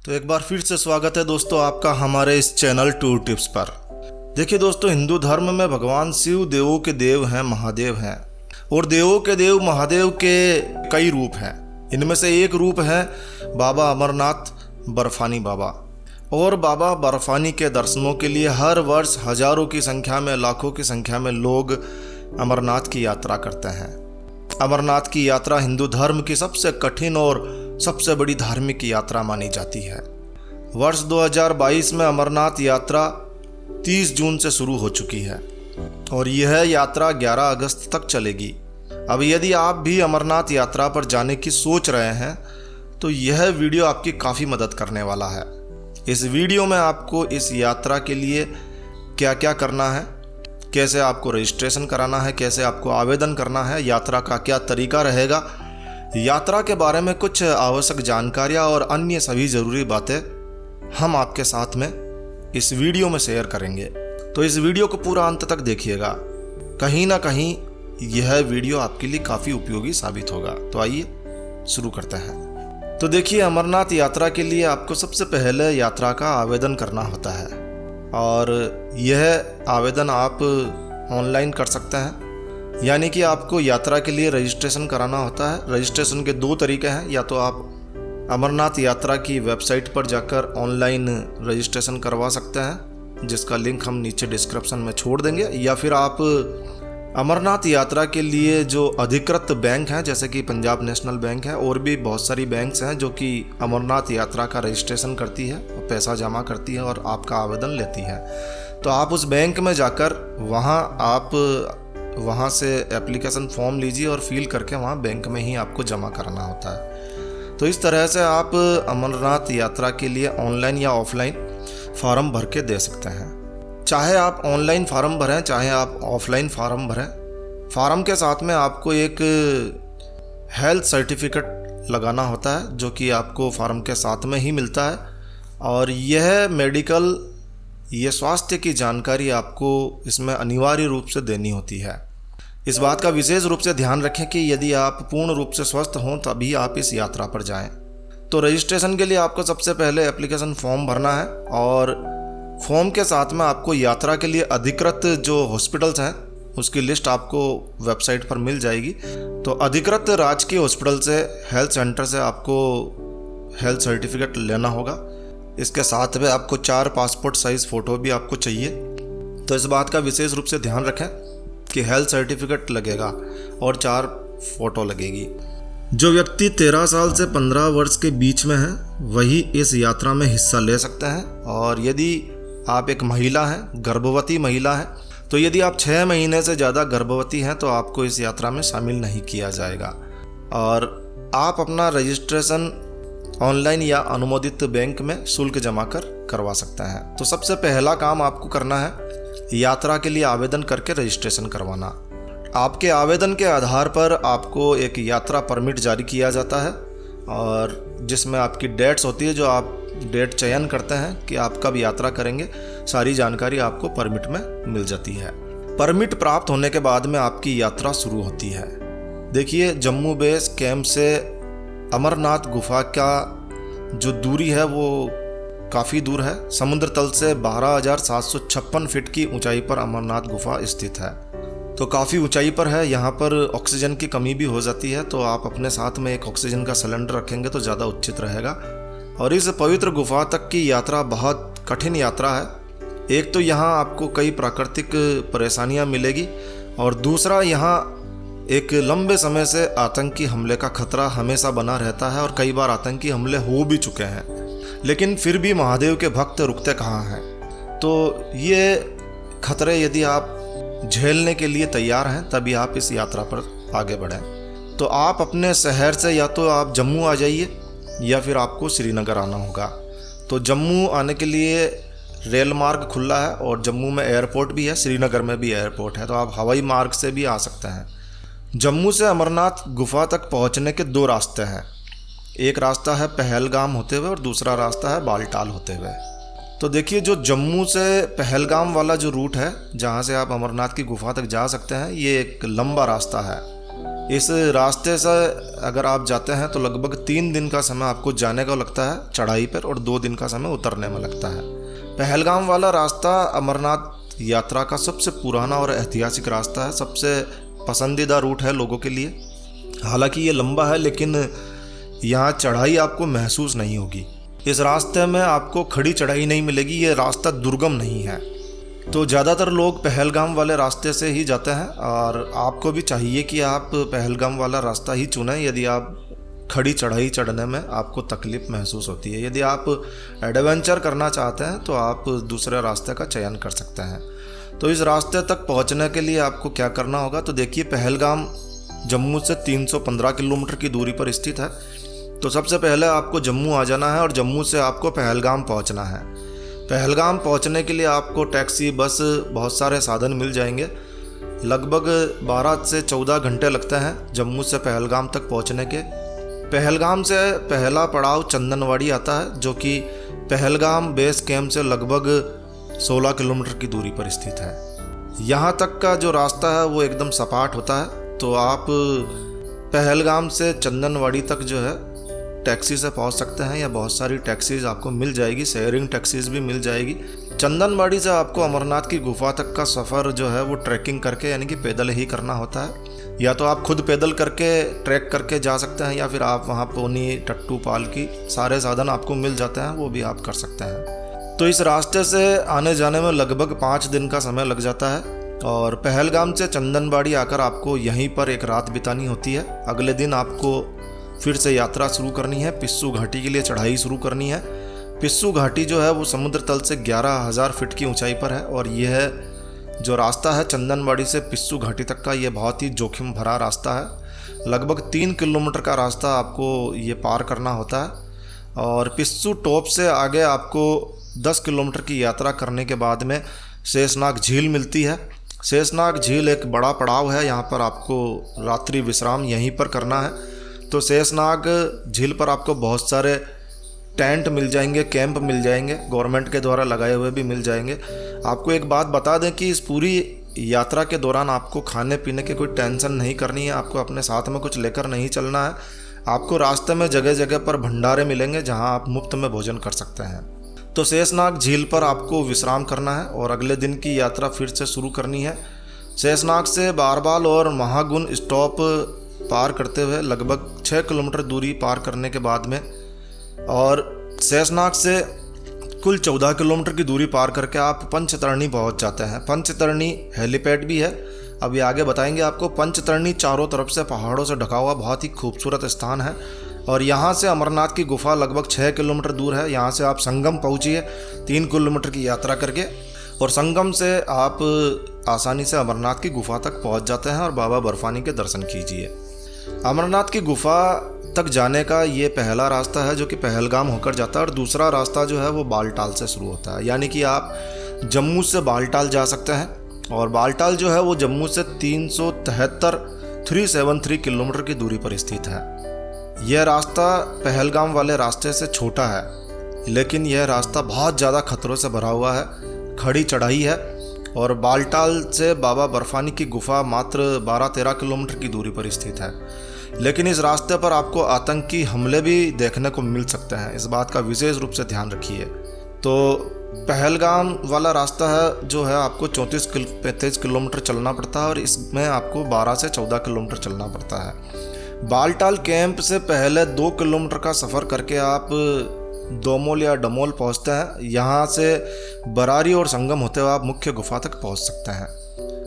तो एक बार फिर से स्वागत है दोस्तों आपका हमारे इस चैनल टूर टिप्स पर। देखिए दोस्तों, हिंदू धर्म में भगवान शिव देवों के देव हैं, महादेव हैं। और देवों के देव महादेव के कई रूप हैं। इनमें से एक रूप है बाबा अमरनाथ बर्फानी बाबा। और बाबा बर्फानी के दर्शनों के लिए हर वर्ष हजारों की संख्या में, लाखों की संख्या में लोग अमरनाथ की यात्रा करते हैं। अमरनाथ की यात्रा हिंदू धर्म की सबसे कठिन और सबसे बड़ी धार्मिक यात्रा मानी जाती है। वर्ष 2022 में अमरनाथ यात्रा 30 जून से शुरू हो चुकी है और यह यात्रा 11 अगस्त तक चलेगी। अब यदि आप भी अमरनाथ यात्रा पर जाने की सोच रहे हैं तो यह वीडियो आपकी काफ़ी मदद करने वाला है। इस वीडियो में आपको इस यात्रा के लिए क्या क्या करना है, कैसे आपको रजिस्ट्रेशन कराना है, कैसे आपको आवेदन करना है, यात्रा का क्या तरीका रहेगा, यात्रा के बारे में कुछ आवश्यक जानकारियाँ और अन्य सभी ज़रूरी बातें हम आपके साथ में इस वीडियो में शेयर करेंगे। तो इस वीडियो को पूरा अंत तक देखिएगा, कहीं ना कहीं यह वीडियो आपके लिए काफ़ी उपयोगी साबित होगा। तो आइए शुरू करते हैं। तो देखिए, अमरनाथ यात्रा के लिए आपको सबसे पहले यात्रा का आवेदन करना होता है और यह आवेदन आप ऑनलाइन कर सकते हैं। यानी कि आपको यात्रा के लिए रजिस्ट्रेशन कराना होता है। रजिस्ट्रेशन के दो तरीके हैं, या तो आप अमरनाथ यात्रा की वेबसाइट पर जाकर ऑनलाइन रजिस्ट्रेशन करवा सकते हैं, जिसका लिंक हम नीचे डिस्क्रिप्शन में छोड़ देंगे, या फिर आप अमरनाथ यात्रा के लिए जो अधिकृत बैंक हैं, जैसे कि पंजाब नेशनल बैंक है और भी बहुत सारी बैंक्स हैं जो कि अमरनाथ यात्रा का रजिस्ट्रेशन करती है, पैसा जमा करती है और आपका आवेदन लेती है। तो आप उस बैंक में जाकर वहाँ से एप्लीकेशन फॉर्म लीजिए और फिल करके वहाँ बैंक में ही आपको जमा कराना होता है। तो इस तरह से आप अमरनाथ यात्रा के लिए ऑनलाइन या ऑफलाइन फॉर्म भर के दे सकते हैं। चाहे आप ऑनलाइन फॉर्म भरें, चाहे आप ऑफलाइन फॉर्म भरें, फॉर्म के साथ में आपको एक हेल्थ सर्टिफिकेट लगाना होता है जो कि आपको फॉर्म के साथ में ही मिलता है। और यह स्वास्थ्य की जानकारी आपको इसमें अनिवार्य रूप से देनी होती है। इस बात का विशेष रूप से ध्यान रखें कि यदि आप पूर्ण रूप से स्वस्थ हों तभी आप इस यात्रा पर जाएं। तो रजिस्ट्रेशन के लिए आपको सबसे पहले एप्लीकेशन फॉर्म भरना है और फॉर्म के साथ में आपको यात्रा के लिए अधिकृत जो हॉस्पिटल्स हैं उसकी लिस्ट आपको वेबसाइट पर मिल जाएगी। तो अधिकृत राजकीय हॉस्पिटल से, हेल्थ सेंटर से आपको हेल्थ सर्टिफिकेट लेना होगा। इसके साथ में आपको 4 पासपोर्ट साइज़ फ़ोटो भी आपको चाहिए। तो इस बात का विशेष रूप से ध्यान रखें कि हेल्थ सर्टिफिकेट लगेगा और 4 फ़ोटो लगेगी। जो व्यक्ति 13 साल से 15 वर्ष के बीच में है वही इस यात्रा में हिस्सा ले सकते हैं। और यदि आप एक महिला हैं, गर्भवती महिला हैं, तो यदि आप 6 महीने से ज़्यादा गर्भवती हैं तो आपको इस यात्रा में शामिल नहीं किया जाएगा। और आप अपना रजिस्ट्रेशन ऑनलाइन या अनुमोदित बैंक में शुल्क जमा कर करवा सकते हैं। तो सबसे पहला काम आपको करना है यात्रा के लिए आवेदन करके रजिस्ट्रेशन करवाना। आपके आवेदन के आधार पर आपको एक यात्रा परमिट जारी किया जाता है और जिसमें आपकी डेट्स होती है, जो आप डेट चयन करते हैं कि आप कब यात्रा करेंगे, सारी जानकारी आपको परमिट में मिल जाती है। परमिट प्राप्त होने के बाद में आपकी यात्रा शुरू होती है। देखिए, जम्मू बेस कैंप से अमरनाथ गुफा का जो दूरी है वो काफ़ी दूर है। समुद्र तल से 12,756 फीट की ऊंचाई पर अमरनाथ गुफा स्थित है। तो काफ़ी ऊंचाई पर है। यहाँ पर ऑक्सीजन की कमी भी हो जाती है, तो आप अपने साथ में एक ऑक्सीजन का सिलेंडर रखेंगे तो ज़्यादा उचित रहेगा। और इस पवित्र गुफा तक की यात्रा बहुत कठिन यात्रा है। एक तो यहाँ आपको कई प्राकृतिक परेशानियाँ मिलेगी और दूसरा यहाँ एक लंबे समय से आतंकी हमले का खतरा हमेशा बना रहता है और कई बार आतंकी हमले हो भी चुके हैं, लेकिन फिर भी महादेव के भक्त रुकते कहाँ हैं। तो ये खतरे यदि आप झेलने के लिए तैयार हैं तभी आप इस यात्रा पर आगे बढ़ें। तो आप अपने शहर से या तो आप जम्मू आ जाइए या फिर आपको श्रीनगर आना होगा। तो जम्मू आने के लिए रेल मार्ग खुला है और जम्मू में एयरपोर्ट भी है, श्रीनगर में भी एयरपोर्ट है, तो आप हवाई मार्ग से भी आ सकते हैं। जम्मू से अमरनाथ गुफा तक पहुंचने के 2 रास्ते हैं। एक रास्ता है पहलगाम होते हुए और दूसरा रास्ता है बालटाल होते हुए। तो देखिए, जो जम्मू से पहलगाम वाला जो रूट है जहां से आप अमरनाथ की गुफा तक जा सकते हैं, ये एक लंबा रास्ता है इस रास्ते से अगर आप जाते हैं तो लगभग 3 दिन का समय आपको जाने का लगता है चढ़ाई पर, और 2 दिन का समय उतरने में लगता है। पहलगाम वाला रास्ता अमरनाथ यात्रा का सबसे पुराना और ऐतिहासिक रास्ता है, सबसे पसंदीदा रूट है लोगों के लिए। हालांकि ये लंबा है, लेकिन यहाँ चढ़ाई आपको महसूस नहीं होगी। इस रास्ते में आपको खड़ी चढ़ाई नहीं मिलेगी, ये रास्ता दुर्गम नहीं है। तो ज़्यादातर लोग पहलगाम वाले रास्ते से ही जाते हैं, और आपको भी चाहिए कि आप पहलगाम वाला रास्ता ही चुनें यदि आप खड़ी चढ़ाई चढ़ने में आपको तकलीफ़ महसूस होती है। यदि आप एडवेंचर करना चाहते हैं तो आप दूसरे रास्ते का चयन कर सकते हैं। तो इस रास्ते तक पहुंचने के लिए आपको क्या करना होगा, तो देखिए पहलगाम जम्मू से 315 किलोमीटर की दूरी पर स्थित है। तो सबसे पहले आपको जम्मू आ जाना है और जम्मू से आपको पहलगाम पहुंचना है। पहलगाम पहुंचने के लिए आपको टैक्सी, बस, बहुत सारे साधन मिल जाएंगे। लगभग 12 से 14 घंटे लगते हैं जम्मू से पहलगाम तक पहुंचने के। पहलगाम से पहला पड़ाव चंदनवाड़ी आता है, जो कि पहलगाम बेस कैंप से लगभग 16 किलोमीटर की दूरी पर स्थित है। यहाँ तक का जो रास्ता है वो एकदम सपाट होता है। तो आप पहलगाम से चंदनवाड़ी तक जो है टैक्सी से पहुंच सकते हैं, या बहुत सारी टैक्सीज आपको मिल जाएगी, शेयरिंग टैक्सीज भी मिल जाएगी। चंदनवाड़ी से आपको अमरनाथ की गुफा तक का सफ़र जो है वो ट्रैकिंग करके, यानी कि पैदल ही करना होता है। या तो आप खुद पैदल करके ट्रैक करके जा सकते हैं, या फिर आप वहाँ पोनी, टट्टू, पालकी, सारे साधन आपको मिल जाते हैं, वो भी आप कर सकते हैं। तो इस रास्ते से आने जाने में लगभग 5 दिन का समय लग जाता है। और पहलगाम से चंदनबाड़ी आकर आपको यहीं पर एक रात बितानी होती है। अगले दिन आपको फिर से यात्रा शुरू करनी है, पिस्सू घाटी के लिए चढ़ाई शुरू करनी है। पिस्सू घाटी जो है वो समुद्र तल से 11,000 फीट की ऊंचाई पर है, और यह जो रास्ता है चंदनबाड़ी से पिस्सू घाटी तक का, ये बहुत ही जोखिम भरा रास्ता है। लगभग 3 किलोमीटर का रास्ता आपको ये पार करना होता है। और पिस्सू टॉप से आगे आपको 10 किलोमीटर की यात्रा करने के बाद में शेषनाग झील मिलती है। शेषनाग झील एक बड़ा पड़ाव है, यहाँ पर आपको रात्रि विश्राम यहीं पर करना है। तो शेषनाग झील पर आपको बहुत सारे टेंट मिल जाएंगे, कैंप मिल जाएंगे, गवर्नमेंट के द्वारा लगाए हुए भी मिल जाएंगे। आपको एक बात बता दें कि इस पूरी यात्रा के दौरान आपको खाने पीने की कोई टेंशन नहीं करनी है, आपको अपने साथ में कुछ लेकर नहीं चलना है। आपको रास्ते में जगह जगह पर भंडारे मिलेंगे जहां आप मुफ्त में भोजन कर सकते हैं। तो शेषनाग झील पर आपको विश्राम करना है और अगले दिन की यात्रा फिर से शुरू करनी है। शेषनाग से बारबाल और महागुन स्टॉप पार करते हुए लगभग 6 किलोमीटर दूरी पार करने के बाद में, और शेषनाग से कुल 14 किलोमीटर की दूरी पार करके आप पंचतरणी पहुंच जाते हैं। पंचतरणी हेलीपैड भी है, अभी आगे बताएंगे आपको। पंचतरणी चारों तरफ से पहाड़ों से ढका हुआ बहुत ही खूबसूरत स्थान है, और यहाँ से अमरनाथ की गुफा लगभग 6 किलोमीटर दूर है। यहाँ से आप संगम पहुँचिए 3 किलोमीटर की यात्रा करके, और संगम से आप आसानी से अमरनाथ की गुफा तक पहुँच जाते हैं और बाबा बर्फानी के दर्शन कीजिए। अमरनाथ की गुफा तक जाने का ये पहला रास्ता है जो कि पहलगाम होकर जाता है, और दूसरा रास्ता जो है वो बालटाल से शुरू होता है। यानी कि आप जम्मू से बालटाल जा सकते हैं, और बालटाल जो है वो जम्मू से 373 किलोमीटर की दूरी पर स्थित है। यह रास्ता पहलगाम वाले रास्ते से छोटा है, लेकिन यह रास्ता बहुत ज़्यादा खतरों से भरा हुआ है, खड़ी चढ़ाई है। और बालटाल से बाबा बर्फानी की गुफा मात्र 12-13 किलोमीटर की दूरी पर स्थित है। लेकिन इस रास्ते पर आपको आतंकी हमले भी देखने को मिल सकते हैं, इस बात का विशेष रूप से ध्यान रखिए। तो पहलगाम वाला रास्ता है जो है आपको 34-35 किलोमीटर चलना पड़ता है, और इसमें आपको 12 से 14 किलोमीटर चलना पड़ता है। बालटाल कैंप से पहले 2 किलोमीटर का सफ़र करके आप दोमोल या डमोल पहुंचते हैं। यहाँ से बरारी और संगम होते हुए आप मुख्य गुफा तक पहुंच सकते हैं।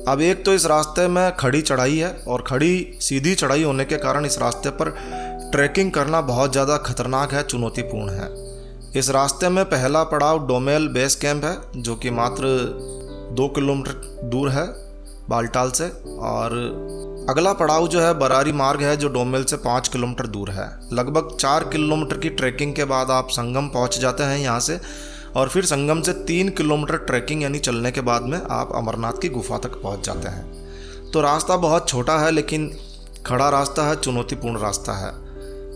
अब एक तो इस रास्ते में खड़ी चढ़ाई है, और खड़ी सीधी चढ़ाई होने के कारण इस रास्ते पर ट्रैकिंग करना बहुत ज़्यादा खतरनाक है, चुनौतीपूर्ण है। इस रास्ते में पहला पड़ाव डोमेल बेस कैंप है, जो कि मात्र 2 किलोमीटर दूर है बालटाल से, और अगला पड़ाव जो है बरारी मार्ग है जो डोमेल से 5 किलोमीटर दूर है। लगभग 4 किलोमीटर की ट्रैकिंग के बाद आप संगम पहुंच जाते हैं यहाँ से, और फिर संगम से 3 किलोमीटर ट्रैकिंग यानी चलने के बाद में आप अमरनाथ की गुफा तक पहुंच जाते हैं। तो रास्ता बहुत छोटा है, लेकिन खड़ा रास्ता है, चुनौतीपूर्ण रास्ता है।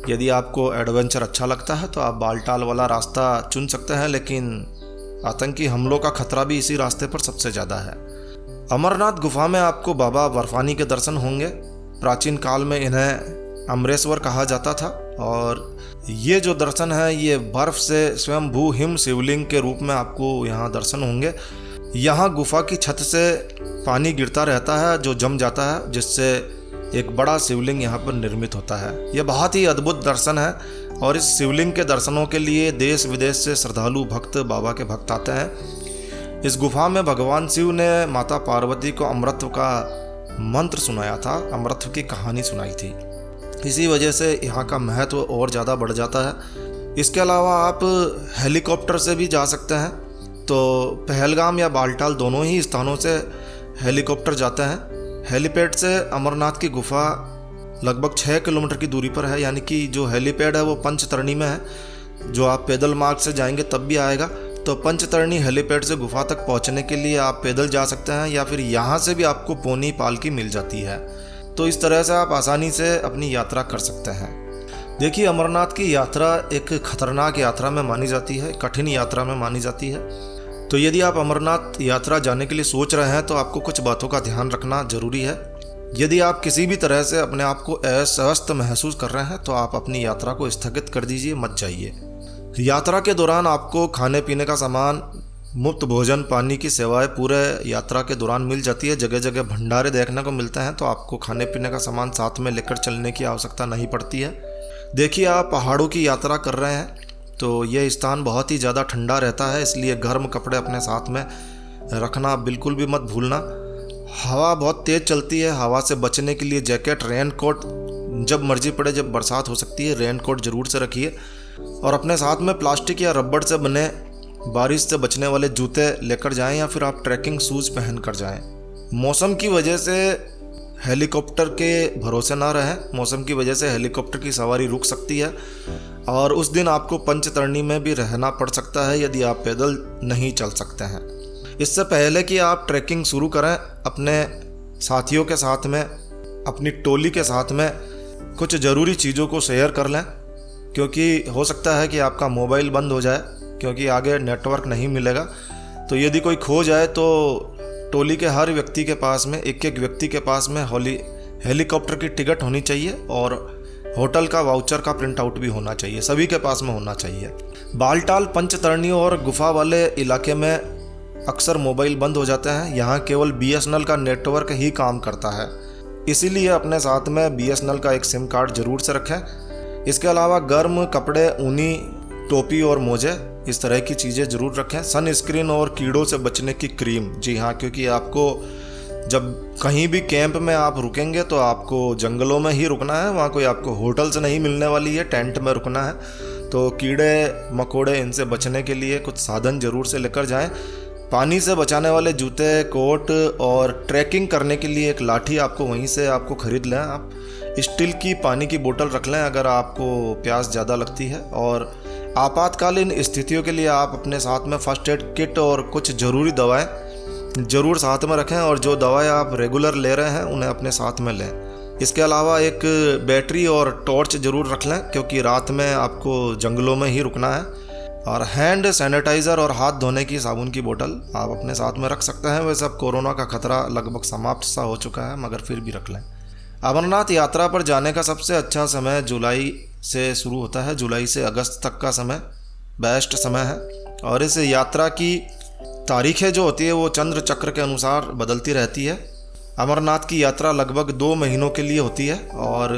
यदि आपको एडवेंचर अच्छा लगता है तो आप बालटाल वाला रास्ता चुन सकते हैं, लेकिन आतंकी हमलों का खतरा भी इसी रास्ते पर सबसे ज़्यादा है। अमरनाथ गुफा में आपको बाबा बर्फानी के दर्शन होंगे, प्राचीन काल में इन्हें अमरेश्वर कहा जाता था। और ये जो दर्शन है ये बर्फ से स्वयंभू हिम शिवलिंग के रूप में आपको यहाँ दर्शन होंगे। यहाँ गुफा की छत से पानी गिरता रहता है जो जम जाता है, जिससे एक बड़ा शिवलिंग यहाँ पर निर्मित होता है। यह बहुत ही अद्भुत दर्शन है और इस शिवलिंग के दर्शनों के लिए देश विदेश से श्रद्धालु भक्त बाबा के भक्त आते हैं। इस गुफा में भगवान शिव ने माता पार्वती को अमृत का मंत्र सुनाया था, अमृत की कहानी सुनाई थी। इसी वजह से यहाँ का महत्व और ज़्यादा बढ़ जाता है। इसके अलावा आप हेलीकॉप्टर से भी जा सकते हैं। तो पहलगाम या बालटाल दोनों ही स्थानों से हेलीकॉप्टर जाते हैं। हेलीपैड से अमरनाथ की गुफा लगभग 6 किलोमीटर की दूरी पर है, यानी कि जो हेलीपैड है वो पंचतरणी में है। जो आप पैदल मार्ग से जाएंगे तब भी आएगा। तो पंचतरणी हेलीपैड से गुफा तक पहुंचने के लिए आप पैदल जा सकते हैं, या फिर यहाँ से भी आपको पोनी पालकी मिल जाती है। तो इस तरह से आप आसानी से अपनी यात्रा कर सकते हैं। देखिए, अमरनाथ की यात्रा एक खतरनाक यात्रा में मानी जाती है, कठिन यात्रा में मानी जाती है। तो यदि आप अमरनाथ यात्रा जाने के लिए सोच रहे हैं तो आपको कुछ बातों का ध्यान रखना जरूरी है। यदि आप किसी भी तरह से अपने आप को अस्वस्थ महसूस कर रहे हैं तो आप अपनी यात्रा को स्थगित कर दीजिए, मत जाइए। यात्रा के दौरान आपको खाने पीने का सामान, मुफ्त भोजन, पानी की सेवाएं पूरे यात्रा के दौरान मिल जाती है। जगह जगह भंडारे देखने को मिलते हैं, तो आपको खाने पीने का सामान साथ में लेकर चलने की आवश्यकता नहीं पड़ती है। देखिए, आप पहाड़ों की यात्रा कर रहे हैं तो यह स्थान बहुत ही ज़्यादा ठंडा रहता है, इसलिए गर्म कपड़े अपने साथ में रखना बिल्कुल भी मत भूलना। हवा बहुत तेज़ चलती है, हवा से बचने के लिए जैकेट, रेनकोट, जब मर्जी पड़े, जब बरसात हो सकती है, रेनकोट ज़रूर से रखिए। और अपने साथ में प्लास्टिक या रबड़ से बने बारिश से बचने वाले जूते लेकर जाएं, या फिर आप ट्रैकिंग शूज़ पहन कर जाएं। मौसम की वजह से हेलीकॉप्टर के भरोसे ना रहें। मौसम की वजह से हेलीकॉप्टर की सवारी रुक सकती है और उस दिन आपको पंचतरणी में भी रहना पड़ सकता है यदि आप पैदल नहीं चल सकते हैं। इससे पहले कि आप ट्रैकिंग शुरू करें, अपने साथियों के साथ में, अपनी टोली के साथ में कुछ ज़रूरी चीज़ों को शेयर कर लें, क्योंकि हो सकता है कि आपका मोबाइल बंद हो जाए, क्योंकि आगे नेटवर्क नहीं मिलेगा। तो यदि कोई खो जाए तो टोली के हर व्यक्ति के पास में, एक एक व्यक्ति के पास में हेलीकॉप्टर की टिकट होनी चाहिए और होटल का वाउचर का प्रिंट आउट भी होना चाहिए, सभी के पास में होना चाहिए। बालटाल, पंचतरणी और गुफा वाले इलाके में अक्सर मोबाइल बंद हो जाते हैं। यहाँ केवल BSNL का नेटवर्क ही काम करता है, इसीलिए अपने साथ में BSNL का एक सिम कार्ड जरूर से रखें। इसके अलावा गर्म कपड़े, ऊनी टोपी और मोजे, इस तरह की चीज़ें ज़रूर रखें। सनस्क्रीन और कीड़ों से बचने की क्रीम, जी हाँ, क्योंकि आपको जब कहीं भी कैंप में आप रुकेंगे तो आपको जंगलों में ही रुकना है, वहाँ कोई आपको होटल से नहीं मिलने वाली है, टेंट में रुकना है। तो कीड़े मकोड़े, इनसे बचने के लिए कुछ साधन ज़रूर से लेकर जाएं। पानी से बचाने वाले जूते, कोट और ट्रैकिंग करने के लिए एक लाठी आपको वहीं से आपको ख़रीद लें। आप स्टील की पानी की बोतल रख लें अगर आपको प्यास ज़्यादा लगती है। और आपातकालीन स्थितियों के लिए आप अपने साथ में फर्स्ट एड किट और कुछ ज़रूरी दवाएं ज़रूर साथ में रखें, और जो दवाएं आप रेगुलर ले रहे हैं उन्हें अपने साथ में लें। इसके अलावा एक बैटरी और टॉर्च ज़रूर रख लें, क्योंकि रात में आपको जंगलों में ही रुकना है। और हैंड सैनिटाइज़र और हाथ धोने की साबुन की बोतल आप अपने साथ में रख सकते हैं। वैसे अब कोरोना का खतरा लगभग समाप्त सा हो चुका है, मगर फिर भी रख लें। अमरनाथ यात्रा पर जाने का सबसे अच्छा समय जुलाई से शुरू होता है। जुलाई से अगस्त तक का समय बेस्ट समय है। और इस यात्रा की तारीखें जो होती है वो चंद्र चक्र के अनुसार बदलती रहती है। अमरनाथ की यात्रा लगभग 2 महीनों के लिए होती है और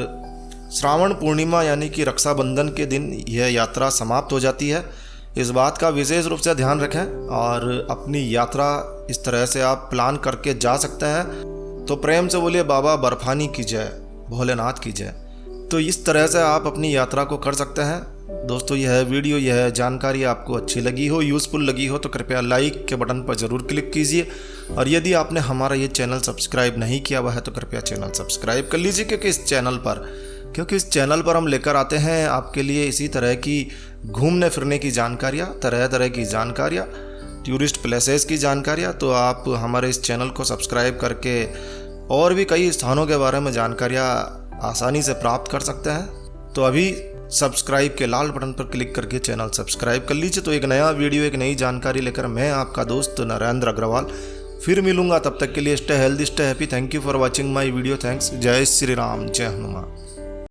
श्रावण पूर्णिमा यानी कि रक्षाबंधन के दिन यह यात्रा समाप्त हो जाती है। इस बात का विशेष रूप से ध्यान रखें और अपनी यात्रा इस तरह से आप प्लान करके जा सकते हैं। तो प्रेम से बोलिए बाबा बर्फानी की जय, भोलेनाथ की जय। तो इस तरह से आप अपनी यात्रा को कर सकते हैं। दोस्तों, यह वीडियो, यह जानकारी आपको अच्छी लगी हो, यूज़फुल लगी हो तो कृपया लाइक के बटन पर ज़रूर क्लिक कीजिए। और यदि आपने हमारा ये चैनल सब्सक्राइब नहीं किया हुआ है तो कृपया चैनल सब्सक्राइब कर लीजिए, क्योंकि इस चैनल पर हम लेकर आते हैं आपके लिए इसी तरह की घूमने फिरने की जानकारियाँ, तरह तरह की जानकारियाँ, टूरिस्ट प्लेसेस की जानकारियाँ। तो आप हमारे इस चैनल को सब्सक्राइब करके और भी कई स्थानों के बारे में जानकारियाँ आसानी से प्राप्त कर सकते हैं। तो अभी सब्सक्राइब के लाल बटन पर क्लिक करके चैनल सब्सक्राइब कर लीजिए। तो एक नया वीडियो, एक नई जानकारी लेकर मैं आपका दोस्त नरेंद्र अग्रवाल फिर मिलूंगा, तब तक के लिए stay healthy, stay happy. Thank you for watching my video. Thanks. जय श्री राम, जय हनुमान।